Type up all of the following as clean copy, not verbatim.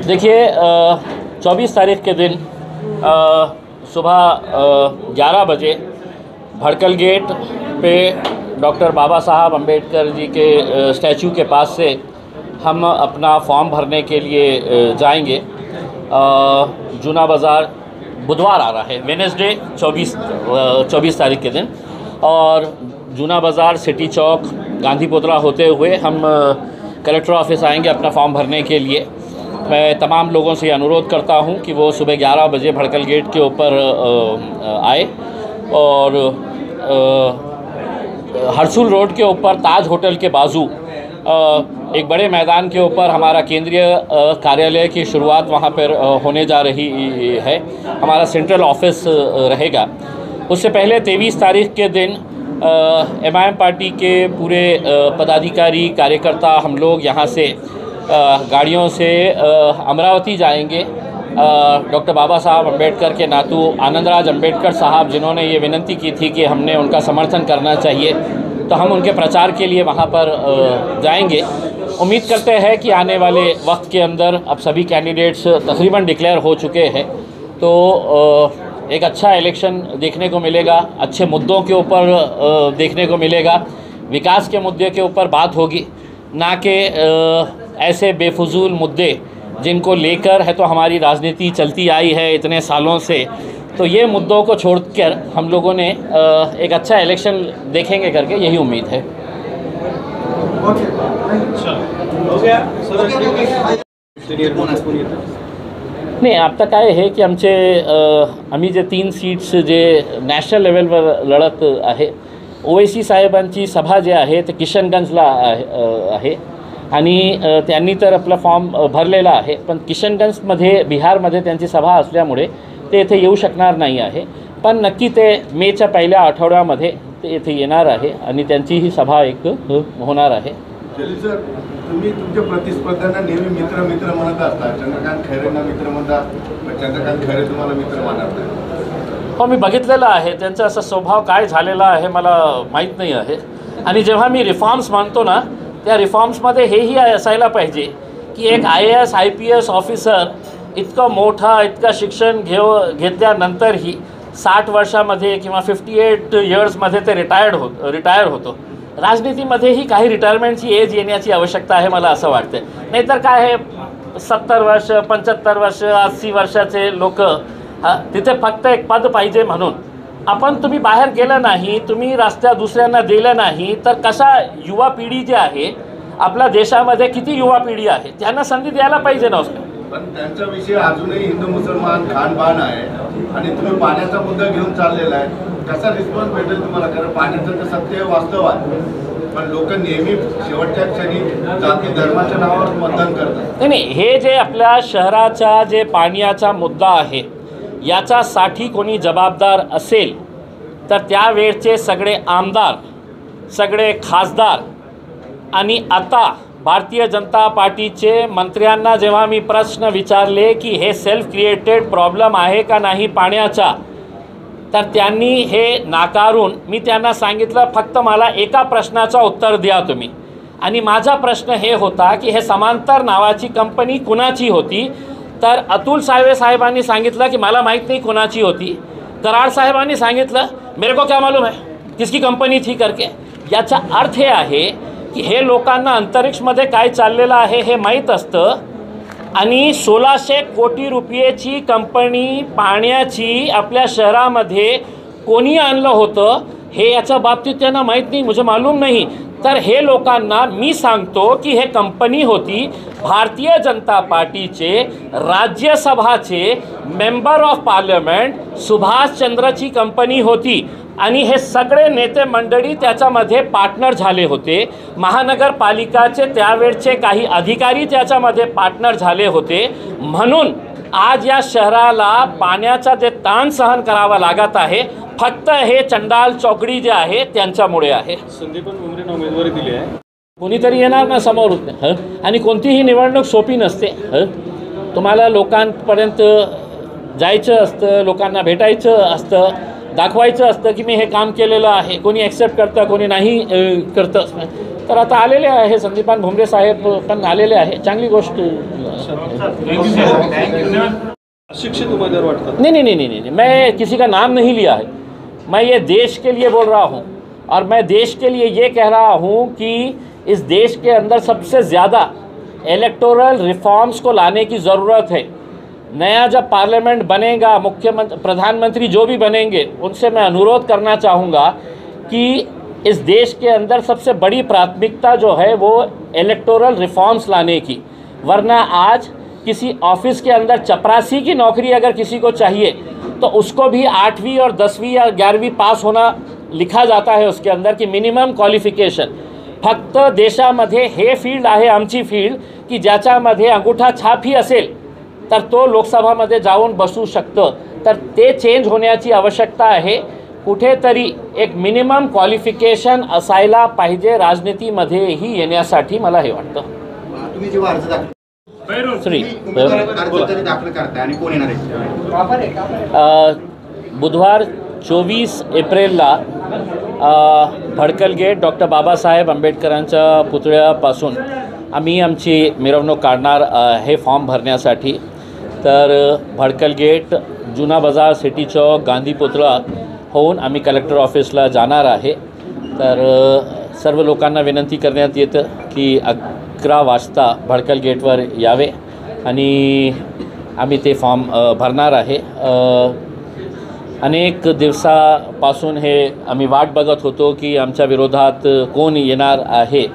देखिए 24 तारीख के दिन सुबह 11 बजे भड़कल गेट पे डॉक्टर बाबा साहब अम्बेडकर जी के स्टैचू के पास से हम अपना फॉर्म भरने के लिए जाएंगे। जूना बाज़ार बुधवार आ रहा है, वेडनेसडे 24 तारीख के दिन, और जूना बाज़ार सिटी चौक गांधी पुतला होते हुए हम कलेक्टर ऑफिस आएंगे अपना फॉर्म भरने के लिए। मैं तमाम लोगों से अनुरोध करता हूं कि वो सुबह 11 बजे भड़कल गेट के ऊपर आए और हरसूल रोड के ऊपर ताज होटल के बाजू एक बड़े मैदान के ऊपर हमारा केंद्रीय कार्यालय की शुरुआत वहाँ पर होने जा रही है। हमारा सेंट्रल ऑफिस रहेगा। उससे पहले 23 तारीख के दिन एमआईएम पार्टी के पूरे पदाधिकारी कार्यकर्ता हम लोग यहाँ से गाड़ियों से अमरावती जाएंगे। डॉक्टर बाबा साहब अम्बेडकर के नातू आनंदराज अम्बेडकर साहब जिन्होंने ये विनती की थी कि हमने उनका समर्थन करना चाहिए, तो हम उनके प्रचार के लिए वहाँ पर जाएंगे। उम्मीद करते हैं कि आने वाले वक्त के अंदर अब सभी कैंडिडेट्स तकरीबन डिक्लेयर हो चुके हैं, तो एक अच्छा इलेक्शन देखने को मिलेगा, अच्छे मुद्दों के ऊपर देखने को मिलेगा, विकास के मुद्दे के ऊपर बात होगी, ना कि ऐसे बेफजूल मुद्दे जिनको लेकर है तो हमारी राजनीति चलती आई है इतने सालों से। तो ये मुद्दों को छोड़कर हम लोगों ने एक अच्छा इलेक्शन देखेंगे करके यही उम्मीद है। नाही, आता काय आहे की आम्ही जे 3 सीट्स जे नॅशनल लेवलवर लढत आहे, ओवैसी साहेबांची सभा जे आहे ते किशनगंजला आहे आणि त्यांनी तर आपला फॉर्म भरलेला आहे, पण किशनगंजमध्ये बिहारमध्ये त्यांची सभा असल्यामुळे ते इथे येऊ शकणार नाही आहे। पण नक्की ते मेच्या पहिल्या आठवड्यामध्ये ते इथे येणार आहे आणि त्यांची ही सभा एक होणार आहे। सर, तुम्ही तुमच्या प्रतिस्पर्ध्यांना नेहमी मित्र म्हणत असता। चंद्रकांत खैरेंना मित्र म्हणतात, चंद्रकांत खैरे तुम्हाला मित्र मानत नाही। हो, मी बघितलेलं आहे त्यांचा असा स्वभाव काय झालेला आहे मला माहीत नाही आहे। आणि जेव्हा मी रिफॉर्म्स मानतो ना, त्या रिफॉर्म्समध्ये हेही असायला पाहिजे की एक IAS IPS ऑफिसर इतकं मोठा इतका शिक्षण घेतल्यानंतरही 60 वर्षामध्ये किंवा 58 इयर्समध्ये ते रिटायर होतो। राजनीतीमध्येही काही रिटायरमेंटची एज येण्याची आवश्यकता आहे मला असं वाटतं। नाहीतर काय आहे, 70 वर्ष 75 वर्ष 80 वर्षाचे लोक तिथे फक्त एक पद पाहिजे म्हणून आपण तुम्ही बाहेर गेलं नाही, तुम्ही रस्त्या दुसऱ्यांना दिलं नाही, तर कसा युवा पिढी जी आहे आपल्या देशामध्ये किती युवा पिढी आहे त्यांना संधी द्यायला पाहिजे ना। पण त्यांचा विषय अजूनही हिंदू मुसलमान खानपान आहे आणि तुम्ही पाण्याचा मुद्दा घेऊन चाललेला आहे। कसा रिस्पॉन्स भेटेल तुम्हाला? कारण पाण्याचं तर सत्य वास्तव आहे, पण लोक नेहमी शेवटच्या क्षणी जाती धर्माच्या नावावर मतदान करतात। नाही, हे जे आपल्या शहराचा जे पाण्याचा मुद्दा आहे याच्यासाठी कोणी जबाबदार असेल तर त्यावेळचे सगळे आमदार, सगळे खासदार आणि आता भारतीय जनता पार्टीचे मंत्र्यांना जेव्हा मी प्रश्न विचारले की हे सेल्फ क्रिएटेड प्रॉब्लेम आहे का नाही पाण्याचा, तर त्यांनी हे नाकारून मी त्यांना सांगितलं फक्त मला एका प्रश्नाचं उत्तर द्या तुम्ही। आणि माझा प्रश्न हे होता की हे समांतर नावाची कंपनी कुणाची होती, तर अतुल सावे साहेबांनी सांगितलं की मला माहीत नाही कोणाची होती। कराड साहेबांनी सांगितलं मेरे को क्या मालूम है किसकी कंपनी थी करके। याचा अर्थ हे आहे की हे लोकांना अंतरिक्षमध्ये काय चाललेलं आहे हे माहीत असतं आणि 1600 कोटी रुपयेची कंपनी पाण्याची आपल्या शहरामध्ये कोणी आणलं होतं हे याच्या बाबतीत त्यांना माहीत नाही, मुझे मालूम नहीं। तर हे लोकांना मी सांगतो की हे कंपनी होती भारतीय जनता पार्टीचे राज्यसभाचे मेंबर ऑफ पार्लमेंट सुभाष चंद्रची कंपनी होती आणि हे सगळे नेते मंडळी त्याच्यामध्ये पार्टनर झाले होते। महानगरपालिकाचे त्यावेळचे काही अधिकारी त्याच्यामध्ये पार्टनर झाले होते। म्हणून आज या शहराला पाण्याचा जे ताण सहन करावा लागत आहे फक्त हे चंडाल चौकडी जे आहे त्यांच्यामुळे आहे। संदीपन भुमरेंना उमेदवारी दिली आहे, कोणीतरी येणार ना समोर आणि कोणतीही निवडणूक सोपी नसते। तुम्हाला लोकांपर्यंत जायचं असतं, लोकांना भेटायचं असतं, दाखवायचं असतं की मी हे काम केलेलं आहे. कोणी ॲक्सेप्ट करतं, कोणी नाही करतं. तर आता आलेले आहे संदीपान भुमरे साहेब पण आलेले आहे, चांगली गोष्ट. अशिक्षित उमेदवार वाटतात. नहीं, मैं किसी का नाम नहीं लिया है. मैं ये देश के लिए बोल रहा हूँ और मैं देश के लिए ये कह रहा हूँ कि इस देश के अंदर सबसे ज़्यादा इलेक्टोरल रिफॉर्म्स को लाने की ज़रूरत है. नया जब पार्लियामेंट बनेगा, मुख्यमंत्री प्रधानमंत्री जो भी बनेंगे उनसे मैं अनुरोध करना चाहूँगा कि इस देश के अंदर सबसे बड़ी प्राथमिकता जो है वो इलेक्टोरल रिफॉर्म्स लाने की. वरना आज किसी ऑफिस के अंदर चपरासी की नौकरी अगर किसी को चाहिए तो उसको भी 8वीं और 10वीं या 11वीं पास होना लिखा जाता है उसके अंदर की मिनिमम क्वालिफिकेशन. फक्त देशामध्ये हे फील्ड आहे आमची फील्ड की ज्याच्यामध्ये अंगूठा छाप ही असेल तर तो लोकसभामध्ये जाऊन बसू शकतं. तर ते चेंज होण्याची आवश्यकता आहे. कुठेतरी एक मिनिमम क्वालिफिकेशन असायला पाहिजे राजनीतीमध्येही येण्यासाठी, मला हे वाटतं. तुम्ही जेव्हा अर्ज दाखल दाखल करताय आणि कोण येणार आहे? बुधवार 24 एप्रिलला भडकल गेट डॉक्टर बाबासाहेब आंबेडकरांच्या पुतळ्यापासून आम्ही आमची मिरवणूक काढणार हे फॉर्म भरण्यासाठी. तर भडकल गेट, जुना बाजार, सिटी चौक, गांधी पुतळा होऊन आम्ही कलेक्टर ऑफिसला जाणार आहे. तर सर्व लोकांना विनंती करण्यात येतं की 11 वाजता भडकल गेटवर यावे आणि आम्ही ते फॉर्म भरणार आहे. अनेक दिवसापासून हे आम्ही वाट बघत होतो की आमच्या विरोधात कोण येणार आहे.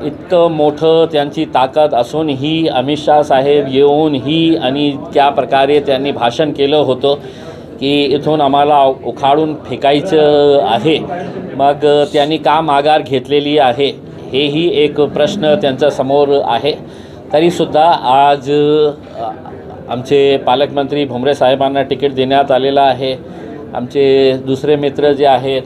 इतकं मोठं त्यांची ताकद असूनही अमित शाह साहेब येऊनही आणि त्या प्रकारे त्यांनी भाषण केलं होतं की इथून आम्हाला उखाडून फेकायचं आहे. मग त्यांनी का माघार घेतलेली आहे हेही एक प्रश्न त्यांच्यासमोर आहे. तरीसुद्धा आज आमचे पालकमंत्री भुमरे साहेबांना तिकीट देण्यात आलेलं आहे. आमचे दुसरे मित्र जे आहे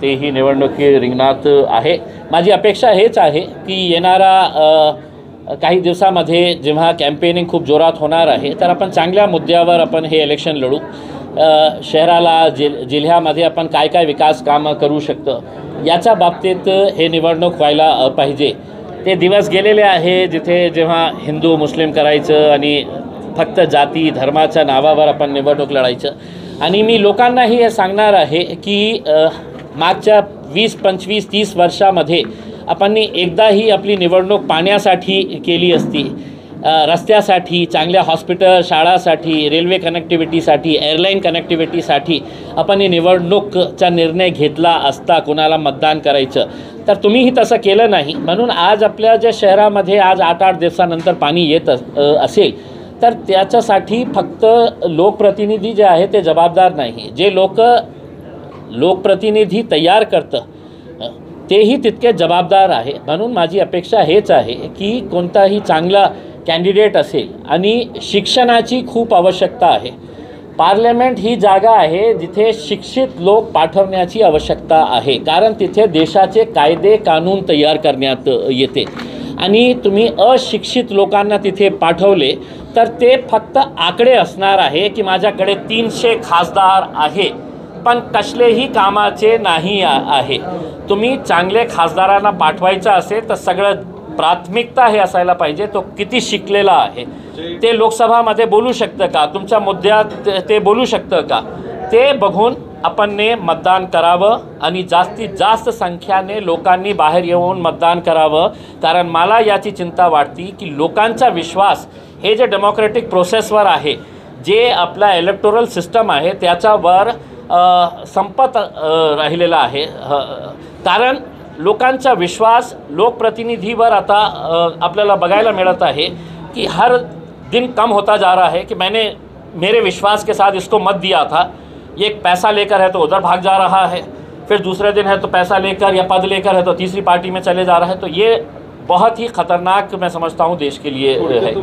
तेही निवडणुकी रिंगणात आहे. माझी अपेक्षा हेच आहे की येणारा काही दिवसामध्ये जेव्हा कॅम्पेनिंग खूप जोरात होणार आहे तर आपण चांगल्या मुद्द्यावर आपण हे इलेक्शन लढू. शहराला जिल्ह्यामध्ये आपण काय काय विकास कामं करू शकतो याच्या बाबतीत हे निवडणूक व्हायला पाहिजे. ते दिवस गेलेले आहे जिथे जेव्हा हिंदू मुस्लिम करायचं आणि फक्त जाती धर्माच्या नावावर आपण निवडणूक लढायचं. आणि मी लोकांनाही हे सांगणार आहे की मागच्या 20, 25, 30 वर्षामध्ये आपण एकदाही आपली निवडणूक पाण्यासाठी केली असती, रस्त्यासाठी, चांगल्या हॉस्पिटल, शाळासाठी, रेल्वे कनेक्टिव्हिटीसाठी, एअरलाईन कनेक्टिव्हिटीसाठी आपण निवडणूकचा निर्णय घेतला असता कोणाला मतदान करायचं. तर तुम्हीही तसं केलं नाही. म्हणून आज आपल्या ज्या शहरामध्ये आज 8-8 दिवसानंतर पाणी येत असेल तर त्याच्यासाठी फक्त लोकप्रतिनिधी जे आहे ते जबाबदार नाही. जे लोकप्रतिनिधी तयार करतं तेही तितके जबाबदार आहे. म्हणून माझी अपेक्षा हेच आहे की कोणताही चांगला कॅन्डिडेट असेल आणि शिक्षणाची खूप आवश्यकता आहे. पार्लमेंट ही जागा आहे जिथे शिक्षित लोक पाठवण्याची आवश्यकता आहे. कारण तिथे देशाचे कायदे कानून तयार करण्यात येते आणि तुम्ही अशिक्षित लोकांना तिथे पाठवले तर ते फक्त आकडे असणार आहे की माझ्याकडे 300 खासदार आहे पण कसलेही कामाचे नाही आहे. तुम्ही चांगले खासदारांना पाठवायचं असेल तर सगळं प्राथमिकता हे असायला पाहिजे तो किती शिकलेला आहे, ते लोकसभामध्ये बोलू शकतं का, तुमच्या मुद्द्यात ते बोलू शकतं का, ते बघून आपण मतदान करावं आणि जास्तीत जास्त संख्याने लोकांनी बाहेर येऊन मतदान करावं. कारण मला याची चिंता वाटते की लोकांचा विश्वास हे जे डेमोक्रेटिक प्रोसेसवर आहे, जे आपला इलेक्टोरल सिस्टम आहे त्याच्यावर संपत राहिलेला आहे. कारण लोकांचा विश्वास लोकप्रतिनिधीवर आता आपल्याला बघायला मिळत आहे कि हर दिन कम होता जा रहा है कि मैंने मेरे विश्वास के साथ इसको मत दिया था, ये एक पैसा लेकर है तो उधर भाग जा रहा है, फिर दूसरे दिन है तो पैसा लेकर या पद लेकर है तो तीसरी पार्टी में चले जा रहा है. तो ये बहुत ही ख़तरनाक मैं समझता हूँ देश के लिए है.